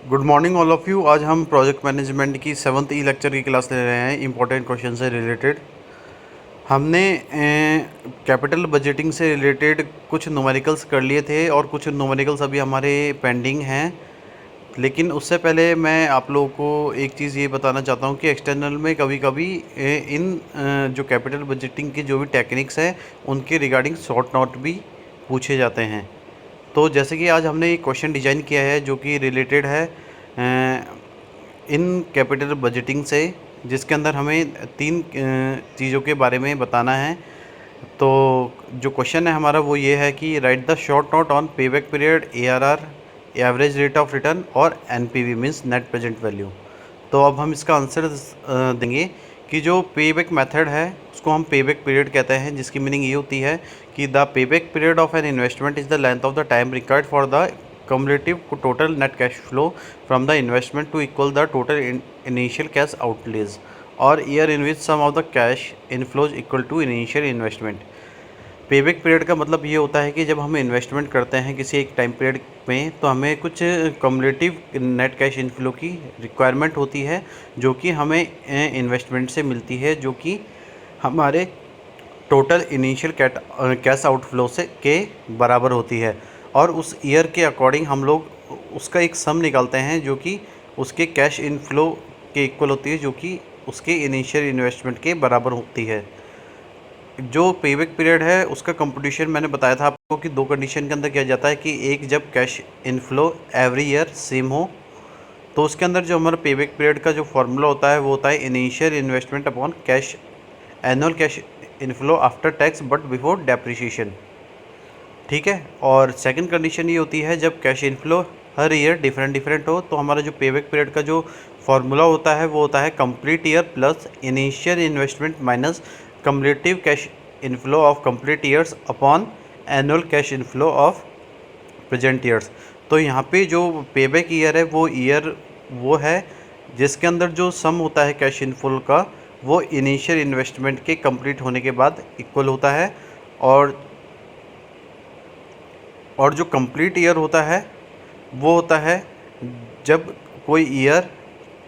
Good morning all of you. आज हम project management की 7th ई लेक्चर की क्लास ले रहे हैं इंपॉर्टेंट क्वेश्चन से रिलेटेड। हमने कैपिटल बजटिंग से रिलेटेड कुछ न्यूमेरिकल्स कर लिए थे और कुछ न्यूमेरिकल्स अभी हमारे पेंडिंग हैं। लेकिन उससे पहले मैं आप लोगों को एक चीज़ ये बताना चाहता हूँ कि एक्सटर्नल में कभी कभी जो कैपिटल बजटिंग की जो भी टेक्निक्स हैं उनके रिगार्डिंग शॉर्ट नोट भी पूछे जाते हैं। तो जैसे कि आज हमने एक क्वेश्चन डिज़ाइन किया है जो कि रिलेटेड है इन कैपिटल बजटिंग से, जिसके अंदर हमें तीन चीज़ों के बारे में बताना है। तो जो क्वेश्चन है हमारा वो ये है कि right the short note on payback period, ARR, average rate of return और NPV means net present value. तो अब हम इसका आंसर देंगे कि जो पेबैक मेथड है उसको हम पेबैक पीरियड कहते हैं, जिसकी मीनिंग ये होती है कि the payback period of an investment is the length of the time required for the cumulative total net cash flow from the investment to equal the total initial cash outlays or year in which sum of the cash inflows equal to initial investment। Payback period का मतलब ये होता है कि जब हम investment करते हैं किसी एक टाइम पीरियड में तो हमें कुछ कम्युलेटिव नेट कैश इनफ्लो की रिक्वायरमेंट होती है जो कि हमें इन्वेस्टमेंट से मिलती है, जो कि हमारे टोटल इनिशियल कैश आउटफ्लो से के बराबर होती है। और उस ईयर के अकॉर्डिंग हम लोग उसका एक सम निकालते हैं जो कि उसके कैश इनफ्लो के इक्वल होती है, जो कि उसके इनिशियल इन्वेस्टमेंट के बराबर होती है। जो पेबैक पीरियड है उसका कंपटीशन मैंने बताया था आपको कि दो कंडीशन के अंदर किया जाता है कि एक जब cash inflow every year same हो, तो उसके अंदर जो हमारा पेबैक पीरियड का जो फॉर्मूला होता है वो होता है initial investment upon cash annual cash inflow after tax but before depreciation. ठीक है। और सेकंड कंडीशन ये होती है जब कैश इनफ्लो हर ईयर डिफरेंट हो, तो हमारा जो पेबैक पीरियड का जो फॉर्मूला होता है वो होता है complete year plus initial investment minus cumulative cash inflow of complete years upon annual cash inflow of present years. तो यहाँ पे जो पेबैक ईयर है वो ईयर वो है जिसके अंदर जो सम होता है कैश इनफ्लो का वो इनिशियल इन्वेस्टमेंट के कंप्लीट होने के बाद इक्वल होता है। और जो कंप्लीट ईयर होता है वो होता है जब कोई ईयर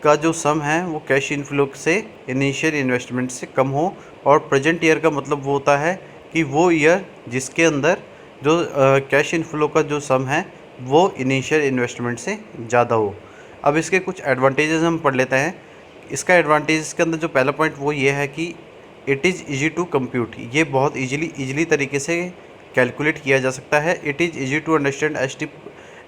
का जो सम है वो कैश इनफ्लो से इनिशियल इन्वेस्टमेंट से कम हो। और प्रेजेंट ईयर का मतलब वो होता है कि वो ईयर जिसके अंदर जो कैश इनफ्लो का जो सम है वो इनिशियल इन्वेस्टमेंट से ज़्यादा हो। अब इसके कुछ एडवांटेजेस हम पढ़ लेते हैं। इसका एडवांटेज के अंदर जो पहला पॉइंट वो ये है कि it is easy to compute, ये बहुत ईजिली तरीके से कैलकुलेट किया जा सकता है। It is easy to understand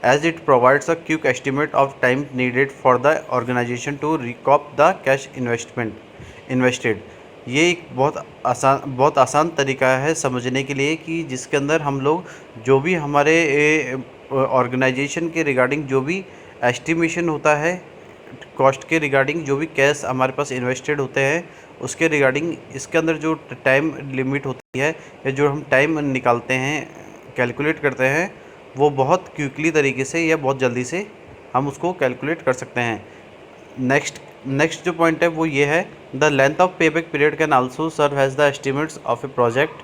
as it provides a quick estimate of time needed for the organisation to recoup the cash invested. ये एक बहुत आसान तरीका है समझने के लिए कि जिसके अंदर हम लोग जो भी हमारे ऑर्गेनाइजेशन के रिगार्डिंग जो भी एस्टिमेशन होता है कॉस्ट के रिगार्डिंग, जो भी कैश हमारे पास इन्वेस्टेड होते हैं उसके रिगार्डिंग इसके अंदर जो टाइम लिमिट होती है या जो हम टाइम निकालते हैं कैलकुलेट करते हैं वो बहुत क्विकली तरीके से या बहुत जल्दी से हम उसको कैलकुलेट कर सकते हैं। नेक्स्ट जो पॉइंट है वो ये है the length of payback period can also serve as the estimates of a project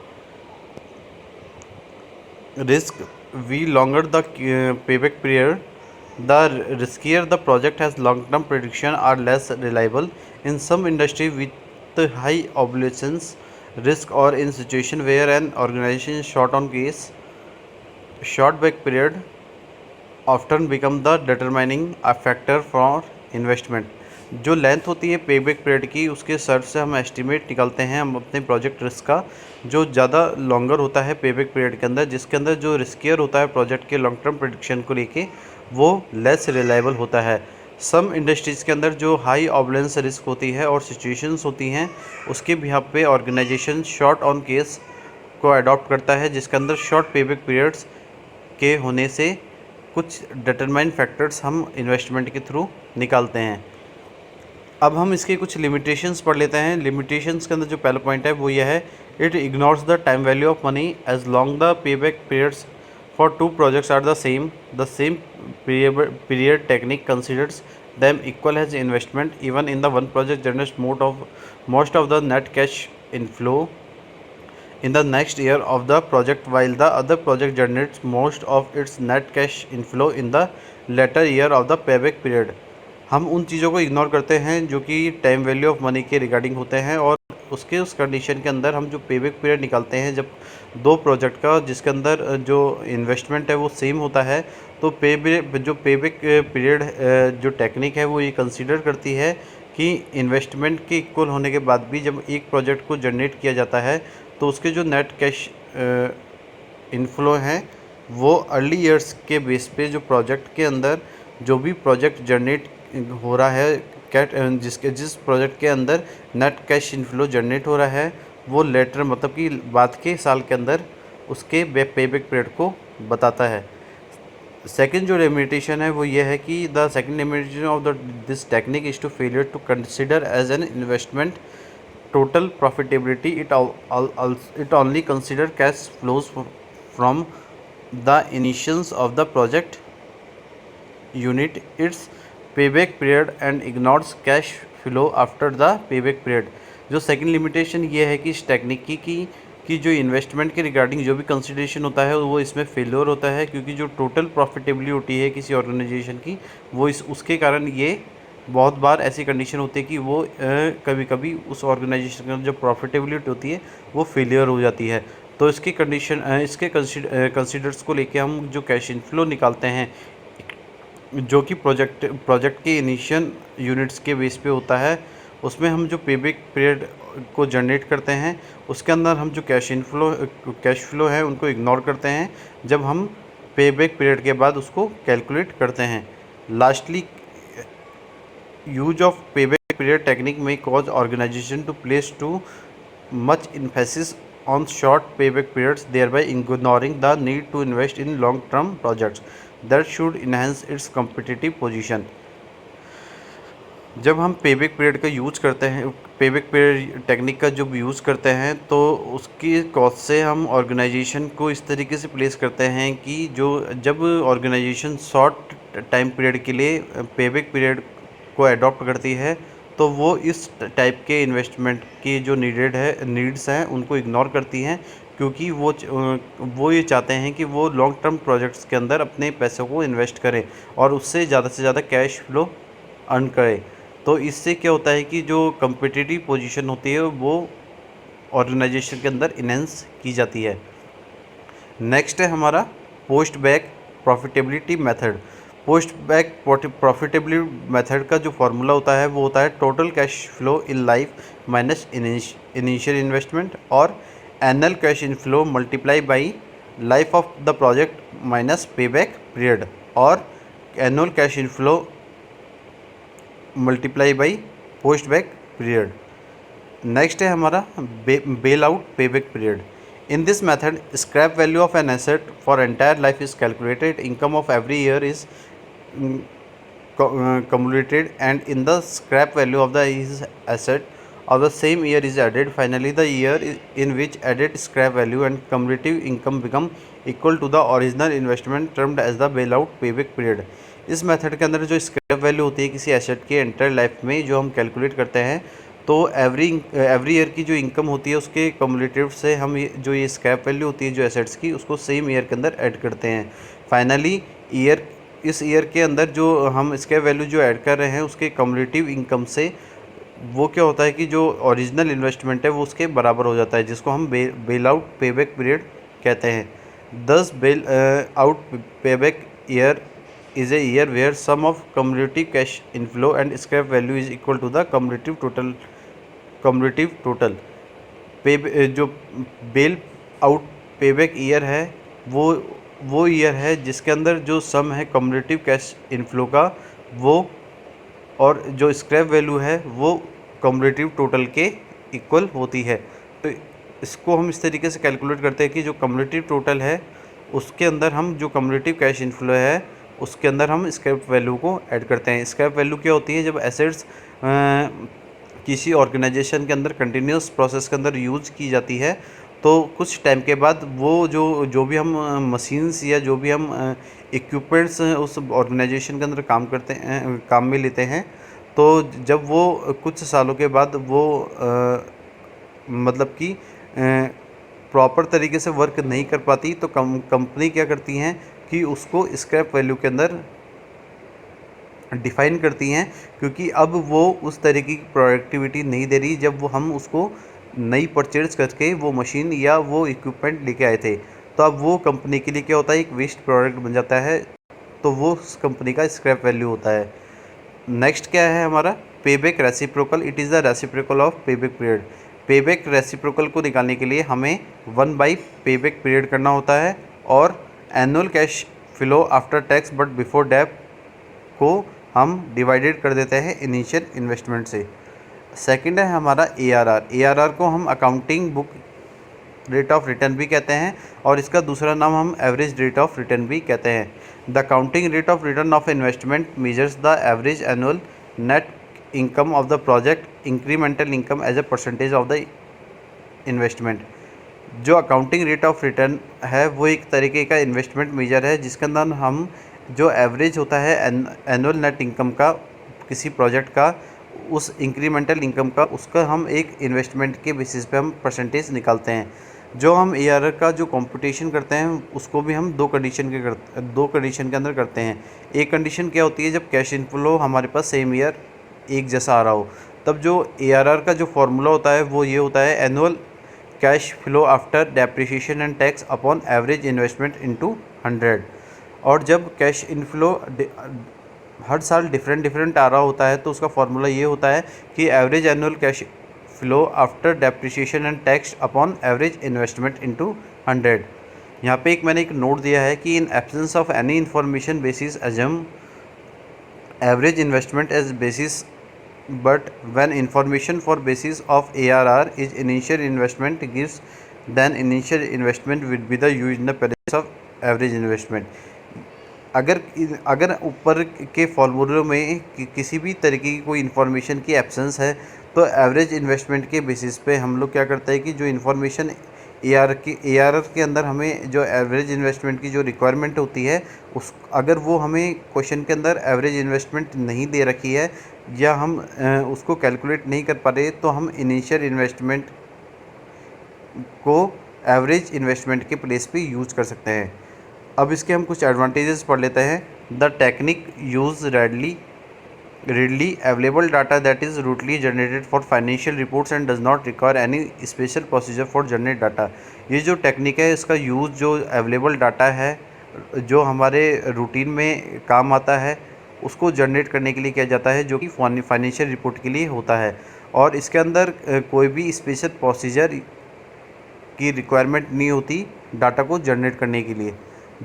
risk we longer the payback period the riskier the project has long-term prediction are less reliable in some industry with high obsolescence risk or in situation where an organization is short on case short back period often become the determining a factor for investment। जो length होती है payback period की उसके सर्व से हम estimate निकालते हैं हम अपने प्रोजेक्ट रिस्क का, जो ज़्यादा लॉन्गर होता है पेबैक पीरियड के अंदर, जिसके अंदर जो रिस्कियर होता है प्रोजेक्ट के लॉन्ग टर्म प्रेडिक्शन को लेके वो लेस रिलायबल होता है। सम इंडस्ट्रीज़ के अंदर जो हाई ऑबलेंस रिस्क होती है और सिचुएशंस होती हैं उसके बिहाफ पे ऑर्गेनाइजेशन शॉर्ट ऑन केस को अडॉप्ट करता है, जिसके अंदर शॉर्ट पेबैक पीरियड्स के होने से कुछ डिटरमाइन फैक्टर्स हम इन्वेस्टमेंट के थ्रू निकालते हैं। अब हम इसके कुछ लिमिटेशंस पढ़ लेते हैं। लिमिटेशंस के अंदर जो पहला पॉइंट है वो यह है it ignores the time value of money as long the payback periods for two projects are the same period technique considers them equal as investment even in the one project generates most of the net cash inflow in the next year of the project, while the other project generates most of its net cash inflow in the latter year of the payback period। हम उन चीज़ों को ignore करते हैं जो कि time value of money के regarding होते हैं, और उसके उस कंडीशन के अंदर हम जो पेबैक पीरियड निकालते हैं जब दो प्रोजेक्ट का जिसके अंदर जो इन्वेस्टमेंट है वो सेम होता है, तो पेबैक पीरियड जो टेक्निक है वो ये कंसीडर करती है कि इन्वेस्टमेंट के इक्वल होने के बाद भी जब एक प्रोजेक्ट को जनरेट किया जाता है तो उसके जो नेट कैश इनफ्लो हैं वो अर्ली ईयर्स के बेस पे जो प्रोजेक्ट के अंदर जो भी प्रोजेक्ट जनरेट हो रहा है जिस प्रोजेक्ट के अंदर नेट कैश इनफ्लो जनरेट हो रहा है वो लेटर मतलब कि बाद के साल के अंदर उसके पेबैक पीरियड को बताता है। सेकंड जो लिमिटेशन है वो ये है कि the second limitation of the this technique is to failure to consider as an investment total profitability। It only consider cash flows from the initials of the project unit its payback period and ignores cash flow after the payback period। जो second limitation ये है कि इस technique की जो investment के regarding जो भी कंसिडरेशन होता है वो इसमें फेलियर होता है, क्योंकि जो टोटल प्रॉफिटेबिलिटी है किसी ऑर्गेनाइजेशन की वो उसके कारण ये बहुत बार ऐसी कंडीशन होती है कि वो कभी कभी उस ऑर्गेनाइजेशन की जो प्रॉफिटेबिलिटी होती है वो फेलियर हो जाती है। तो इसकी कंडीशन इसके कंसिडर्स को लेके हम जो कैश इनफ्लो निकालते हैं जो कि प्रोजेक्ट के इनिशियल यूनिट्स के बेस पे होता है, उसमें हम जो पेबैक पीरियड को जनरेट करते हैं उसके अंदर हम जो कैश फ्लो है उनको इग्नोर करते हैं जब हम पेबैक पीरियड के बाद उसको कैलकुलेट करते हैं। Lastly, use of payback period technique may cause organization to place too much emphasis on short payback periods, thereby ignoring the need to invest in long-term projects that should enhance its competitive position। जब हम payback period का use करते हैं, payback period technique का जब use करते हैं तो उसकी कॉज से हम ऑर्गेनाइजेशन को इस तरीके से प्लेस करते हैं कि जब ऑर्गेनाइजेशन शॉर्ट टाइम पीरियड के लिए पेबैक पीरियड को अडॉप्ट करती है तो वो इस टाइप के इन्वेस्टमेंट की जो नीड्स हैं उनको इग्नोर करती हैं, क्योंकि वो ये चाहते हैं कि वो लॉन्ग टर्म प्रोजेक्ट्स के अंदर अपने पैसों को इन्वेस्ट करें और उससे ज़्यादा से ज़्यादा कैश फ्लो अर्न करें। तो इससे क्या होता है कि जो कम्पिटिटिव पोजीशन होती है वो ऑर्गेनाइजेशन के अंदर इनहेंस की जाती है। नेक्स्ट है हमारा post back profitability method. Post back profitability method का जो फार्मूला होता है वो होता है total cash flow in life minus initial investment और annual cash inflow multiply by life of the project minus payback period और annual cash inflow multiply by post back period. Next है हमारा bail out payback period. In this method, scrap value of an asset for entire life is calculated, income of every year is cumulated, and in the scrap value of the asset of the same year is added. Finally, the year in which added scrap value and cumulative income become equal to the original investment termed as the bailout payback period। इस method के अंदर जो scrap value होती है किसी asset के entire life में जो हम कैलकुलेट करते हैं तो एवरी ईयर की जो इनकम होती है उसके कम्युलेटिव से हम ये स्क्रैप वैल्यू होती है जो एसेट्स की उसको सेम ईयर के अंदर ऐड करते हैं। फाइनली इस ईयर के अंदर जो हम स्क्रैप वैल्यू जो ऐड कर रहे हैं उसके कम्युलेटिव इनकम से वो क्या होता है कि जो ओरिजिनल इन्वेस्टमेंट है वो उसके बराबर हो जाता है, जिसको हम बेल आउट पेबैक पीरियड कहते हैं। दस bell out payback year is a year where sum of cumulative cash inflow and scrap value is equal to the cumulative total। जो बेल आउट पेबैक ईयर है वो ईयर है जिसके अंदर जो सम है कम्युलेटिव कैश इनफ्लो का वो और जो स्क्रैप वैल्यू है वो कम्युलेटिव टोटल के इक्वल होती है। तो इसको हम इस तरीके से कैलकुलेट करते हैं कि जो कम्युलेटिव टोटल है उसके अंदर हम जो कम्युलेटिव कैश इनफ्लो है उसके अंदर हम स्क्रैप वैल्यू को ऐड करते हैं। स्क्रैप वैल्यू क्या होती है, जब एसेट्स किसी ऑर्गेनाइजेशन के अंदर कंटिन्यूस प्रोसेस के अंदर यूज़ की जाती है तो कुछ टाइम के बाद वो जो भी हम मशीन्स या जो भी हम इक्विपमेंट्स उस ऑर्गेनाइजेशन के अंदर काम में लेते हैं तो जब वो कुछ सालों के बाद वो मतलब कि प्रॉपर तरीके से वर्क नहीं कर पाती तो कंपनी क्या करती हैं कि उसको स्क्रैप वैल्यू के अंदर डिफ़ाइन करती हैं, क्योंकि अब वो उस तरीके की प्रोडक्टिविटी नहीं दे रही जब वो हम उसको नई परचेज करके वो मशीन या वो इक्विपमेंट लेके आए थे। तो अब वो कंपनी के लिए क्या होता है, एक वेस्ट प्रोडक्ट बन जाता है, तो वो उस कंपनी का स्क्रैप वैल्यू होता है। नेक्स्ट क्या है हमारा, payback reciprocal. It is the reciprocal of payback period. Payback reciprocal को निकालने के लिए हमें 1/, पेबैक पीरियड करना होता है, और annual cash flow after tax but before debt को हम डिवाइडेड कर देते हैं इनिशियल इन्वेस्टमेंट से। सेकंड है हमारा ARR। ARR को हम accounting book rate of return भी कहते हैं, और इसका दूसरा नाम हम एवरेज रेट ऑफ रिटर्न भी कहते हैं। The accounting rate of return of investment measures the average annual net income of the project incremental income as a percentage of the investment. जो अकाउंटिंग रेट ऑफ रिटर्न है वो एक तरीके का investment major है, जिसके अंदर हम जो एवरेज होता है एनुअल नेट इनकम का किसी प्रोजेक्ट का, उस इंक्रीमेंटल इनकम का, उसका हम एक इन्वेस्टमेंट के बेसिस पे हम परसेंटेज निकालते हैं। जो हम ARR का जो कंपटीशन करते हैं उसको भी हम दो कंडीशन के अंदर करते हैं। एक कंडीशन क्या होती है, जब कैश इनफ्लो हमारे पास सेम ईयर एक जैसा आ रहा हो, तब जो ARR का जो फॉर्मूला होता है वो ये होता है, annual cash flow after depreciation and tax upon average investment into 100। और जब कैश इनफ्लो हर साल डिफरेंट आ रहा होता है तो उसका फॉर्मूला ये होता है कि average annual cash flow after depreciation and tax upon average investment into 100। यहाँ पे मैंने एक नोट दिया है कि in absence of any information basis assume average investment as basis, but when information for basis of ARR is initial investment gives, then initial investment will be the used in the place of average investment। अगर ऊपर के फॉर्मूलों में किसी भी तरीके की कोई information की एब्सेंस है तो एवरेज इन्वेस्टमेंट के बेसिस पे हम लोग क्या करते हैं कि जो इन्फॉर्मेशन ARR के अंदर हमें जो एवरेज इन्वेस्टमेंट की जो रिक्वायरमेंट होती है, उस अगर वो हमें क्वेश्चन के अंदर एवरेज इन्वेस्टमेंट नहीं दे रखी है या हम उसको कैलकुलेट नहीं कर पा रहे, तो हम इनिशियल इन्वेस्टमेंट को एवरेज इन्वेस्टमेंट के प्लेस पे यूज़ कर सकते हैं। अब इसके हम कुछ एडवांटेजेस पढ़ लेते हैं। The technique use readily available data that is routinely generated for financial reports and does not require any special procedure for generate data। ये जो टेक्निक है इसका यूज़ जो अवेलेबल डाटा है जो हमारे रूटीन में काम आता है उसको जनरेट करने के लिए किया जाता है, जो कि फाइनेंशियल रिपोर्ट के लिए होता है, और इसके अंदर कोई भी स्पेशल प्रोसीजर की रिक्वायरमेंट नहीं होती डाटा को जनरेट करने के लिए।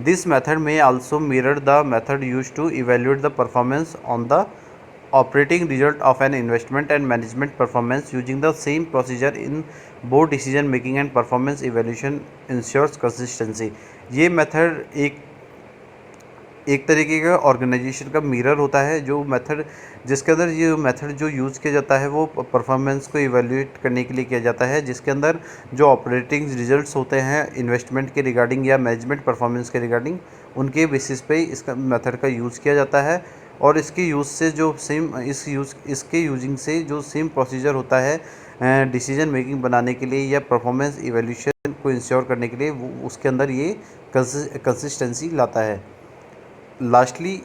दिस मेथड में also mirror the method use to evaluate the performance on the operating result of an investment and management performance using the same procedure in both decision making and performance evaluation ensures consistency। ये method एक तरीके का organisation का mirror होता है, जो method जिसके अंदर ये मेथड जो यूज़ किया जाता है वो परफॉर्मेंस को इवेल्यूएट करने के लिए किया जाता है, जिसके अंदर जो ऑपरेटिंग रिजल्ट्स होते हैं इन्वेस्टमेंट के रिगार्डिंग या मैनेजमेंट परफॉर्मेंस के रिगार्डिंग, उनके बेसिस पे इसका मेथड का यूज़ किया जाता है। और इसके यूज़ से जो इसके यूजिंग से जो सेम प्रोसीजर होता है डिसीजन मेकिंग बनाने के लिए या परफॉर्मेंस इवेल्यूशन को इंश्योर करने के लिए, वो उसके अंदर ये कंसिस्टेंसी लाता है। लास्टली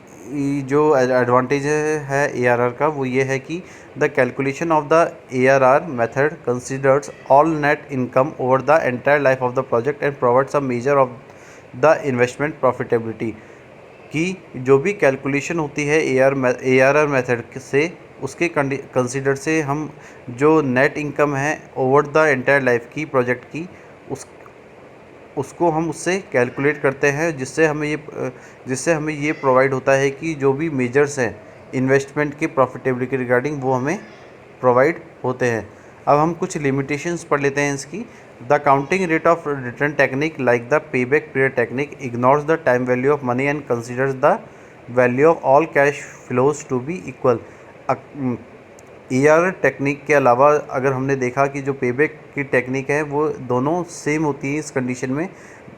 जो एडवांटेज है ARR का वो ये है कि the calculation of the ARR method considers all net income over the entire life of the project and provides a measure of the investment profitability. कि जो भी कैलकुलेशन होती है ARR मेथड से, उसके कंसिडर से हम जो नेट इनकम है ओवर द एंटायर लाइफ की प्रोजेक्ट की उसको हम उससे कैलकुलेट करते हैं, जिससे हमें ये प्रोवाइड होता है कि जो भी मेजर्स हैं इन्वेस्टमेंट के प्रॉफिटेबिलिटी के रिगार्डिंग वो हमें प्रोवाइड होते हैं। अब हम कुछ लिमिटेशंस पढ़ लेते हैं इसकी। The accounting rate of return technique like the payback period technique ignores the time value of money and considers the value of all cash flows to be equal. ARR technique के अलावा अगर हमने देखा कि जो पेबैक की technique है वो दोनों सेम होती है इस कंडीशन में,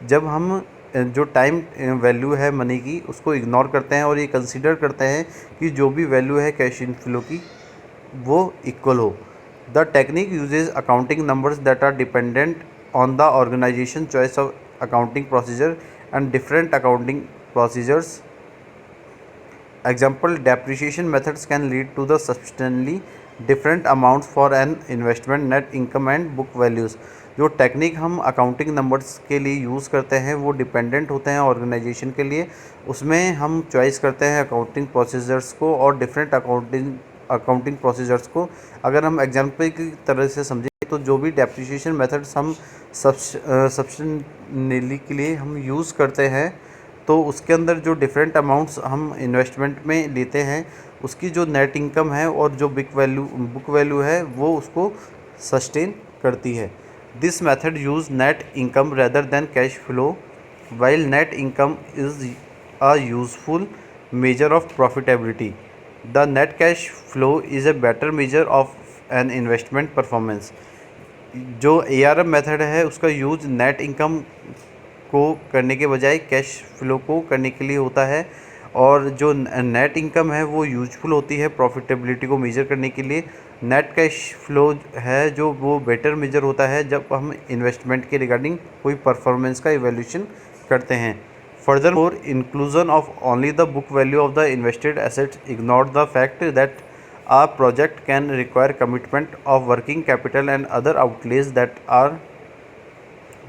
जब हम जो टाइम वैल्यू है मनी की उसको इग्नोर करते हैं और ये कंसीडर करते हैं कि जो भी वैल्यू है कैश इनफ्लो की वो इक्वल हो। The technique uses accounting numbers that are dependent on the organization choice of accounting procedure and different accounting procedures. Example, depreciation methods can lead to the substantially different amounts for an investment, net income and book values. जो technique हम accounting numbers के लिए use करते हैं वो dependent होते हैं organisation के लिए। उसमें हम चॉइस करते हैं अकाउंटिंग प्रोसीजर्स को और डिफरेंट अकाउंटिंग प्रोसीजर्स को। अगर हम एग्जांपल की तरह से समझें तो जो भी डेप्रिसिएशन मेथड्स हम सब्सटेंशियली के लिए हम यूज़ करते हैं तो उसके अंदर जो डिफरेंट अमाउंट्स हम इन्वेस्टमेंट में लेते हैं उसकी जो नेट इनकम है और जो बुक वैल्यू है वो उसको सस्टेन करती है। This method use net income rather than cash flow while net income is a useful measure of profitability. The net cash flow is a better measure of an investment performance. जो ARM method है उसका use net income को करने के बजाय cash flow को करने के लिए होता है और जो नेट इनकम है वो यूजफुल होती है प्रॉफिटेबिलिटी को मेजर करने के लिए। नेट कैश फ्लो है जो वो बेटर मेजर होता है जब हम इन्वेस्टमेंट के रिगार्डिंग कोई परफॉर्मेंस का इवैल्यूएशन करते हैं। Furthermore, inclusion of only the book value of the invested assets ignore the fact that a project can require commitment of working capital and other outlays that are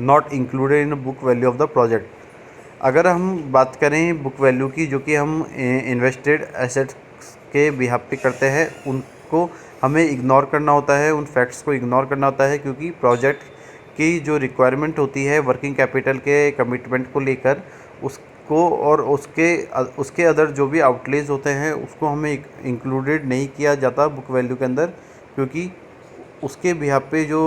not included in book value of the project. अगर हम बात करें book value की जो कि हम invested assets के behalf पे करते हैं उनको हमें इग्नोर करना होता है, उन फैक्ट्स को इग्नोर करना होता है क्योंकि प्रोजेक्ट की जो रिक्वायरमेंट होती है वर्किंग कैपिटल के कमिटमेंट को लेकर उसको और उसके अदर जो भी आउटलेज होते हैं उसको हमें इंक्लूडेड नहीं किया जाता बुक वैल्यू के अंदर क्योंकि उसके बिहाफ पे जो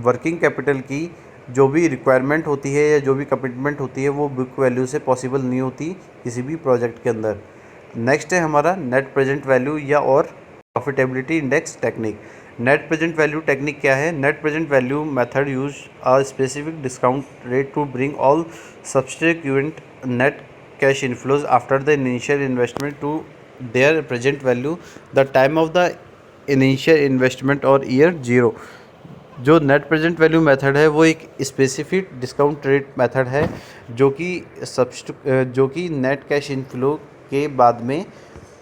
वर्किंग कैपिटल की जो भी रिक्वायरमेंट होती है या जो भी कमिटमेंट होती है वो बुक वैल्यू से पॉसिबल नहीं होती किसी भी प्रोजेक्ट के अंदर। नेक्स्ट है हमारा नेट प्रेजेंट वैल्यू या और profitability index technique. Net present value technique क्या है? Net present value method use a specific discount rate to bring all subsequent net cash inflows after the initial investment to their present value the time of the initial investment और year zero. जो net present value method है वो एक specific discount rate method है जो कि net cash inflow के बाद में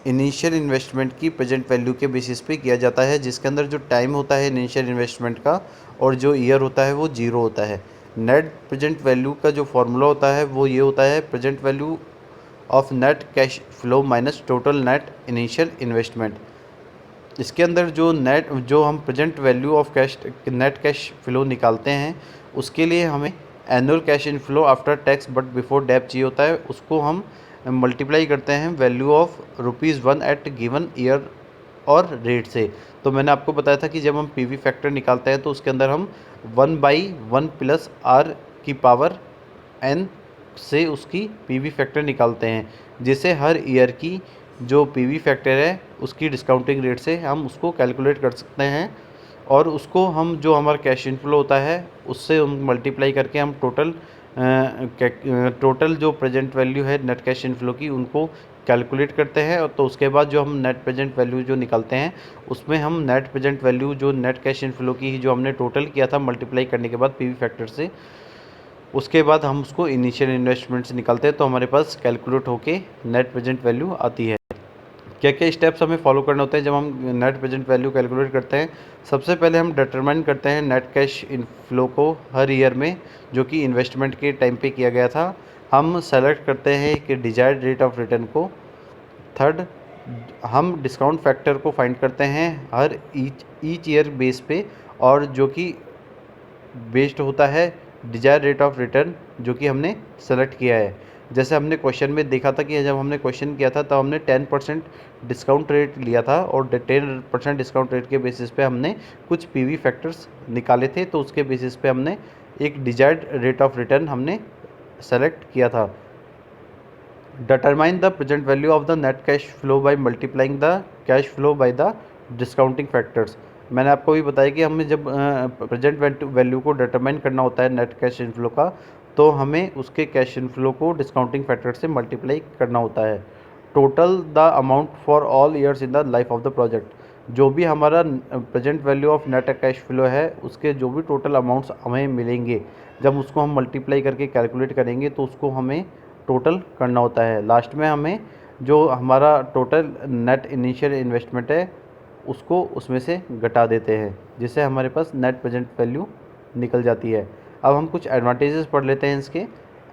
इनिशियल इन्वेस्टमेंट की प्रेजेंट वैल्यू के बेसिस पे किया जाता है जिसके अंदर जो टाइम होता है इनिशियल इन्वेस्टमेंट का और जो ईयर होता है वो जीरो होता है। नेट प्रेजेंट वैल्यू का जो फॉर्मूला होता है वो ये होता है present value of net cash flow minus total net initial investment. इसके अंदर जो हम present value of cash net cash flow निकालते हैं उसके लिए हमें annual cash inflow after tax but before डेब्ट चाहिए होता है। उसको हम मल्टीप्लाई करते हैं value of ₹1 at given year और रेट से। तो मैंने आपको बताया था कि जब हम PV फैक्टर निकालते हैं तो उसके अंदर हम 1/1 प्लस R की पावर N से उसकी PV फैक्टर निकालते हैं जिसे हर ईयर की जो PV फैक्टर है उसकी डिस्काउंटिंग रेट से हम उसको कैलकुलेट कर सकते हैं और उसको हम जो हमारा कैश इनफ्लो होता है उससे हम मल्टीप्लाई करके हम टोटल जो प्रेजेंट वैल्यू है नेट कैश इनफ्लो की उनको कैलकुलेट करते हैं। और तो उसके बाद जो हम नेट प्रेजेंट वैल्यू जो निकालते हैं उसमें हम नेट प्रेजेंट वैल्यू जो नेट कैश इनफ्लो की जो हमने टोटल किया था मल्टीप्लाई करने के बाद PV फैक्टर से उसके बाद हम उसको इनिशियल इन्वेस्टमेंट से निकालते हैं तो हमारे पास कैलकुलेट होके नेट प्रेजेंट वैल्यू आती है। क्या क्या स्टेप्स हमें फॉलो करने होते हैं जब हम नेट प्रेजेंट वैल्यू कैलकुलेट करते हैं? सबसे पहले हम डिटरमाइन करते हैं नेट कैश इनफ्लो को हर ईयर में जो कि इन्वेस्टमेंट के टाइम पे किया गया था। हम सेलेक्ट करते हैं कि डिजायर्ड रेट ऑफ रिटर्न को। थर्ड, हम डिस्काउंट फैक्टर को फाइंड करते हैं हर ईच ईयर बेस पे और जो कि बेस्ड होता है डिजायर रेट ऑफ रिटर्न जो कि हमने सेलेक्ट किया है। जैसे हमने क्वेश्चन में देखा था कि जब हमने क्वेश्चन किया था तब हमने 10% डिस्काउंट रेट लिया था और 10% डिस्काउंट रेट के बेसिस पे हमने कुछ PV फैक्टर्स निकाले थे तो उसके बेसिस पे हमने एक डिजायर्ड रेट ऑफ रिटर्न हमने सेलेक्ट किया था। Determine the present value of the net cash flow by multiplying the cash flow by the discounting factors. मैंने आपको भी बताया कि हमें जब प्रेजेंट वैल्यू को डिटरमाइन करना होता है नेट कैश इनफ्लो का तो हमें उसके कैश इनफ्लो को डिस्काउंटिंग फैक्टर से मल्टीप्लाई करना होता है। Total the amount for all years in the life of the project. जो भी हमारा present value of net cash flow है उसके जो भी टोटल अमाउंट्स हमें मिलेंगे, जब उसको हम मल्टीप्लाई करके कैलकुलेट करेंगे तो उसको हमें टोटल करना होता है। लास्ट में हमें जो हमारा टोटल नेट इनिशियल इन्वेस्टमेंट है उसको उसमें से घटा देते हैं, जिससे हमारे पास नेट प्रेजेंट वैल्यू निकल जाती है। अब हम कुछ एडवांटेजेस पढ़ लेते हैं इसके।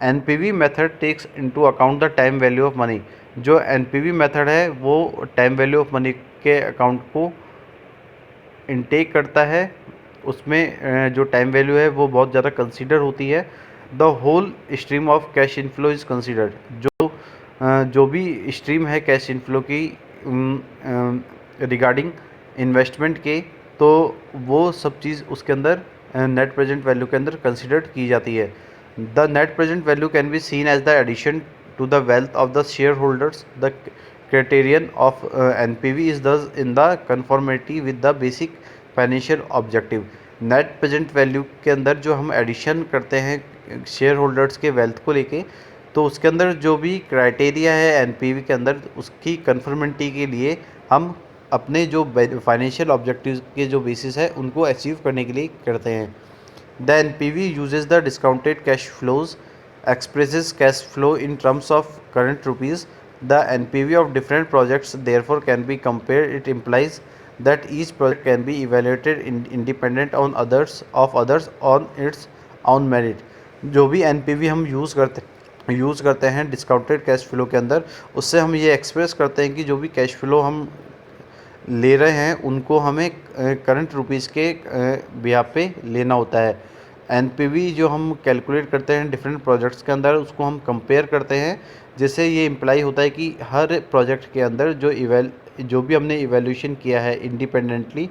NPV method takes into account the time value of money. जो एनपीवी मेथड है वो टाइम वैल्यू ऑफ मनी के अकाउंट को इनटेक करता है। उसमें जो टाइम वैल्यू है वो बहुत ज़्यादा कंसीडर होती है। The whole stream of cash inflow is considered. जो भी स्ट्रीम है कैश इनफ्लो की रिगार्डिंग इन्वेस्टमेंट के, तो वो सब चीज़ उसके अंदर नेट प्रेजेंट वैल्यू के अंदर कंसिडर्ड की जाती है। The net present value can be seen as the addition to the wealth of the shareholders. The criterion of NPV is thus in the conformity with the basic financial objective. Net present value के अंदर जो हम addition करते हैं share holders के wealth को लेके, तो उसके अंदर जो भी क्राइटेरिया है एनपीवी के अंदर उसकी कन्फर्मेंटी के लिए हम अपने जो फाइनेंशियल ऑब्जेक्टिव के जो बेसिस है उनको अचीव करने के लिए करते हैं। The NPV uses the discounted cash flows expresses cash flow in terms of current rupees. The NPV of different projects therefore can be compared. It implies that each project can be evaluated independent on others on its own merit. जो भी NPV हम use करते हैं discounted cash flow के अंदर, उससे हम ये एक्सप्रेस करते हैं कि जो भी कैश फ्लो हम ले रहे हैं उनको हमें करंट रुपीज़ के बिहाफ पे लेना होता है। एनपीवी जो हम कैलकुलेट करते हैं डिफरेंट प्रोजेक्ट्स के अंदर उसको हम कंपेयर करते हैं, जिससे ये इम्प्लाई होता है कि हर प्रोजेक्ट के अंदर जो भी हमने इवैल्यूएशन किया है इंडिपेंडेंटली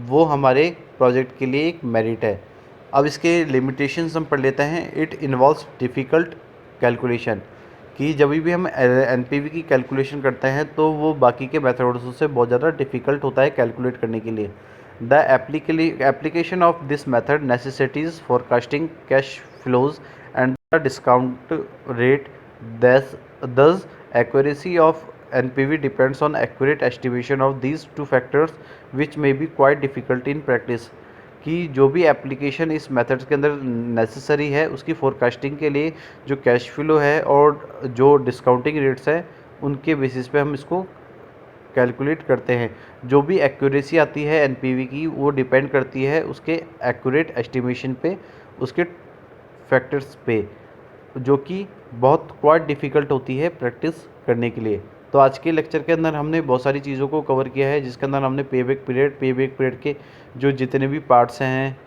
वो हमारे प्रोजेक्ट के लिए एक मेरिट है। अब इसके लिमिटेशंस हम पढ़ लेते हैं। इट इन्वॉल्व्स डिफ़िकल्ट कैलकुलेशन, कि जब भी हम एनपीवी की कैलकुलेशन करते हैं तो वो बाकी के मेथड्स से बहुत ज़्यादा डिफ़िकल्ट होता है कैलकुलेट करने के लिए। The application of this method necessitates forecasting cash flows and the discount rate. Thus, accuracy of NPV depends on accurate estimation of these two factors, which may be quite difficult in practice. कि जो भी application इस methods के अंदर necessary है उसकी forecasting के लिए जो कैश फ्लो है और जो डिस्काउंटिंग रेट्स है उनके बेसिस पे हम इसको कैलकुलेट करते हैं। जो भी एक्यूरेसी आती है एनपीवी की वो डिपेंड करती है उसके एक्यूरेट एस्टिमेशन पे, उसके फैक्टर्स पे, जो कि बहुत क्वाइट डिफ़िकल्ट होती है प्रैक्टिस करने के लिए। तो आज के लेक्चर के अंदर हमने बहुत सारी चीज़ों को कवर किया है, जिसके अंदर हमने पे बैक पीरियड के जो जितने भी पार्ट्स हैं,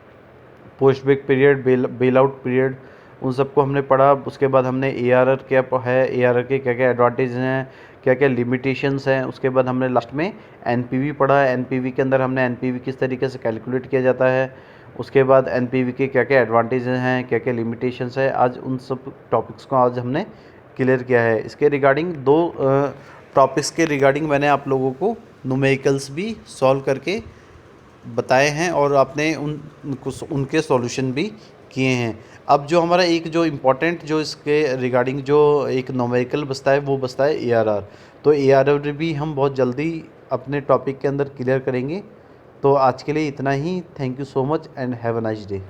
post back period, bail out period, उन सबको हमने पढ़ा। उसके बाद हमने एआरआर क्या है, एआरआर के क्या क्या एडवांटेज हैं, क्या क्या लिमिटेशंस हैं। उसके बाद हमने लास्ट में एनपीवी पढ़ा। एनपीवी के अंदर हमने एनपीवी किस तरीके से कैलकुलेट किया जाता है, उसके बाद एनपीवी के क्या क्या एडवांटेज हैं, क्या क्या लिमिटेशंस है। आज उन सब टॉपिक्स को आज हमने क्लियर किया है। इसके रिगार्डिंग दो टॉपिक्स के रिगार्डिंग मैंने आप लोगों को न्यूमेरिकल्स भी सॉल्व करके बताए हैं और आपने उनके सॉल्यूशन भी किए हैं। अब जो हमारा एक जो इम्पोर्टेंट जो इसके रिगार्डिंग जो एक न्यूमेरिकल बचता है वो बचता है एआरआर। तो एआरआर भी हम बहुत जल्दी अपने टॉपिक के अंदर क्लियर करेंगे। तो आज के लिए इतना ही। Thank you so much and have a nice day.